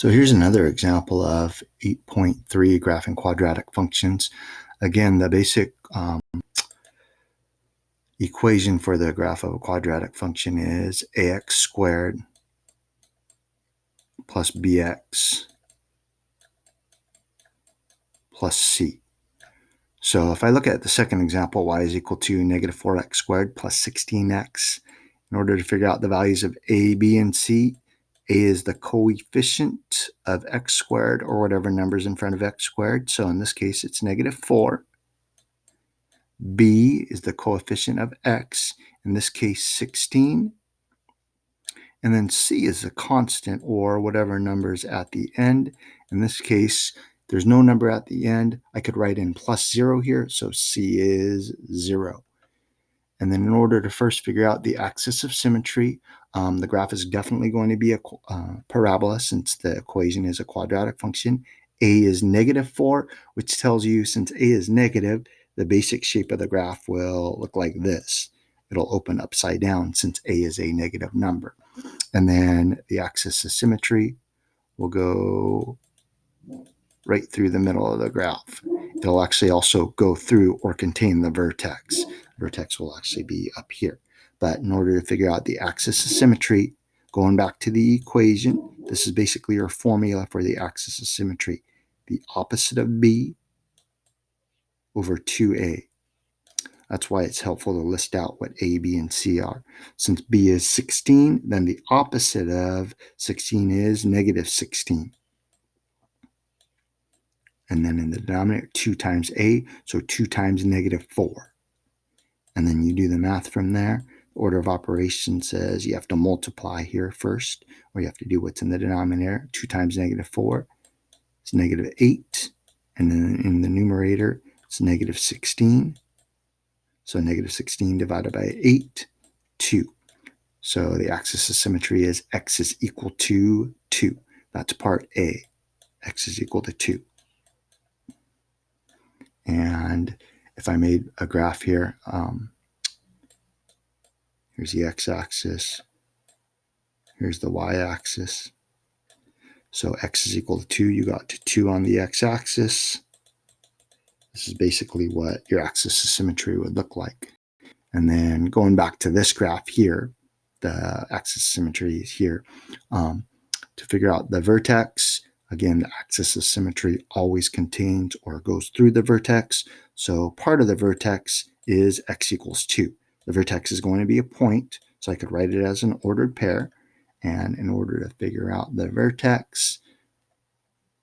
So here's another example of 8.3 graphing quadratic functions. Again, the basic equation for the graph of a quadratic function is ax squared plus bx plus c. So if I look at the second example, y is equal to negative 4x squared plus 16x. In order to figure out the values of a, b, and c, a is the coefficient of x squared, or whatever number's in front of x squared. So in this case, it's negative 4. B is the coefficient of x, in this case 16. And then c is the constant, or whatever number's at the end. In this case, there's no number at the end. I could write in plus 0 here, so c is 0. And then in order to first figure out the axis of symmetry, the graph is definitely going to be a parabola, since the equation is a quadratic function. A is negative 4, which tells you since a is negative, the basic shape of the graph will look like this. It'll open upside down since a is a negative number. And then the axis of symmetry will go right through the middle of the graph. It'll actually also go through or contain the vertex. The vertex will actually be up here. But in order to figure out the axis of symmetry, going back to the equation, this is basically your formula for the axis of symmetry. The opposite of b over 2a. That's why it's helpful to list out what a, b, and c are. Since b is 16, then the opposite of 16 is negative 16. And then in the denominator, 2 times a, so 2 times negative 4. And then you do the math from there. The order of operations says you have to multiply here first, or you have to do what's in the denominator. 2 times negative 4 is negative 8. And then in the numerator, it's negative 16. So negative 16 divided by 8, 2. So the axis of symmetry is x is equal to 2. That's part A. X is equal to 2. And if I made a graph here, here's the x-axis, here's the y-axis. So x is equal to 2, you got to 2 on the x-axis. This is basically what your axis of symmetry would look like. And then going back to this graph here, the axis of symmetry is here. To figure out the vertex, again, the axis of symmetry always contains or goes through the vertex. So part of the vertex is x equals 2. The vertex is going to be a point, so I could write it as an ordered pair. And in order to figure out the vertex,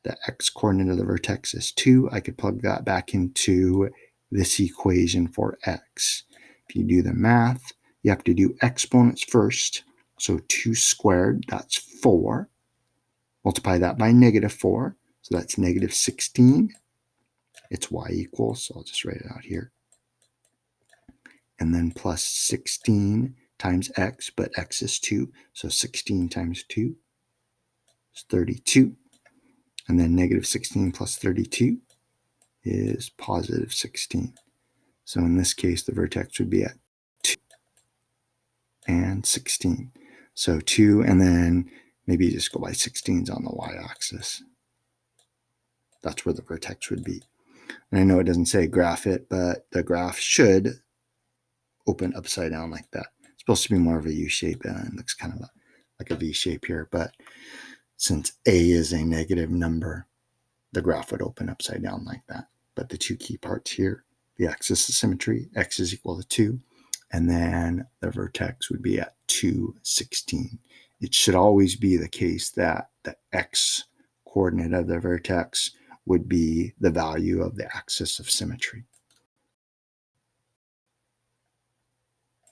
the x-coordinate of the vertex is 2. I could plug that back into this equation for x. If you do the math, you have to do exponents first. So 2 squared, that's 4. Multiply that by negative 4, so that's negative 16. It's y equals, so I'll just write it out here. And then plus 16 times x, but x is 2, so 16 times 2 is 32. And then negative 16 plus 32 is positive 16. So in this case, the vertex would be at 2 and 16. So 2, and then maybe you just go by 16s on the y-axis. That's where the vertex would be. And I know it doesn't say graph it, but the graph should open upside down like that. It's supposed to be more of a U shape, and it looks kind of like a V shape here. But since a is a negative number, the graph would open upside down like that. But the two key parts here, the axis of symmetry, x is equal to 2, and then the vertex would be at 2, 16. It should always be the case that the x coordinate of the vertex would be the value of the axis of symmetry.